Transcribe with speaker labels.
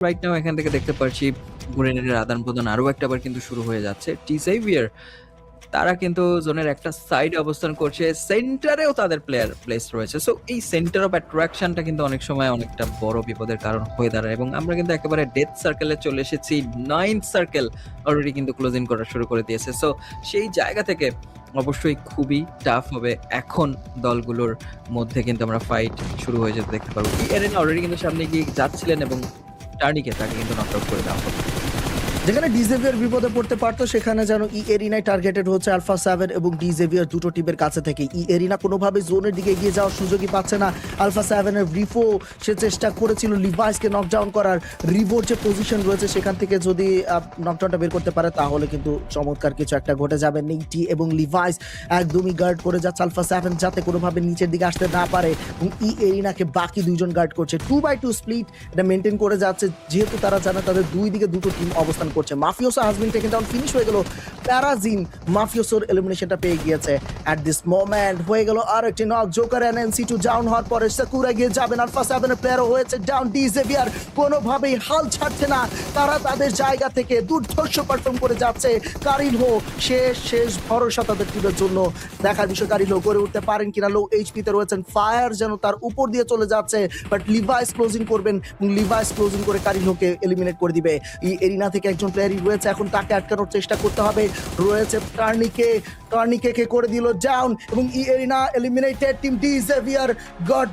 Speaker 1: Right now এখান থেকে দেখতে পারছি গ্রেনেডের আদান-প্রদান আরো একটাবার কিন্তু শুরু হয়ে যাচ্ছে। টি-সেভিয়ার তারা কিন্তু জোনের একটা সাইডে অবস্থান করছে। সেন্টারেও তাদের প্লেয়ার প্লেস রয়েছে। সো এই সেন্টার অফ অ্যাট্রাকশনটা কিন্তু অনেক সময় অনেকটা বড় বিপদের কারণ হয়ে দাঁড়ায় এবং আমরা কিন্তু একেবারে ডেথ সার্কেলে চলে এসেছি। 9th সার্কেল অলরেডি কিন্তু ক্লোজিং করা শুরু করে দিয়েছে। সো সেই জায়গা থেকে অবশ্যই খুবই টাফ হবে। এখন দলগুলোর মধ্যে কিন্তু আমরা ফাইট শুরু হয়ে যেতে দেখতে পারবো। এরেনা অলরেডি কিন্তু সামনে এগিয়ে যাচ্ছিলেন এবং টার্নিকে তাকে কিন্তু নক আউট করে দেওয়া হবে।
Speaker 2: যেখানে ডিজেভিয়ার বিপদে পড়তে পারতো সেখানে যেন এরিনায় টার্গেটেড হচ্ছে আলফা 7 এবং ডিজেভিয়ার দুটো টিমের কাছে থেকে এরিনা কোনোভাবে জোনের দিকে এগিয়ে যাওয়ার সুযোগই পাচ্ছে না। আলফা 7 এর রিফো সে চেষ্টা করেছিল লিভাইসকে নকডাউন করার। রিভোর যে পজিশন রয়েছে সেখান থেকে যদি নকডাউনটা বের করতে পারে তাহলে কিন্তু চমৎকার কিছু একটা ঘটে যাবে। নেইটি এবং লিভাইস একদমই গার্ড করে যাচ্ছে আলফা 7 যাতে কোনোভাবে নিচের দিকে আসতে না পারে এবং এরিনাকে বাকি দুইজন গার্ড করছে। 2x2 স্প্লিট এটা মেনটেন করে যাচ্ছে যেহেতু তারা জানে তাদের দুই দিকে দুটো টিম অবস্থান করছে। মাফিওসো হাজ বিন টেকেন ডাউন, ফিনিশ হয়ে গেল। প্যারাজিন মাফিওসোর এলিমিনেশনটা পেয়ে গিয়েছে। অ্যাট দিস মোমেন্ট হয়ে গেল আর একটি নক। জোকার এনএনসি2 ডাউন হওয়ার পরে সাকুরা গিয়ে যাবেন। আলফা 7 এর প্লেয়ারও হয়েছে ডাউন। ডিজেভিয়ার কোনোভাবেই হাল ছাড়ছে না, তারা তাদের জায়গা থেকে দুর্ধর্ষ পারফর্ম করে যাচ্ছে। কারিলহো শেষ ভরসা তাদের টিমের জন্য। দেখার বিষয় কারিলহো করে উঠতে পারেন কিনা। লো এইচপিতে রয়েছেন, ফায়ার যেন তার উপর দিয়ে চলে যাচ্ছে, বাট লিভাইস ক্লোজিং করবেন এবং লিভাইস ক্লোজিং করে কারিলহোকে এলিমিনেট করে দিবে। এই এরিনা থেকে একজন প্লেয়ারই রয়েছে, এখন তাকে আটকানোর চেষ্টা করতে হবে। রয়েছে টার্নিকে কে করে দিল ডাউন এবং এরিনা এলিমিনেটেড। টিম ডিজেভিয়ার গট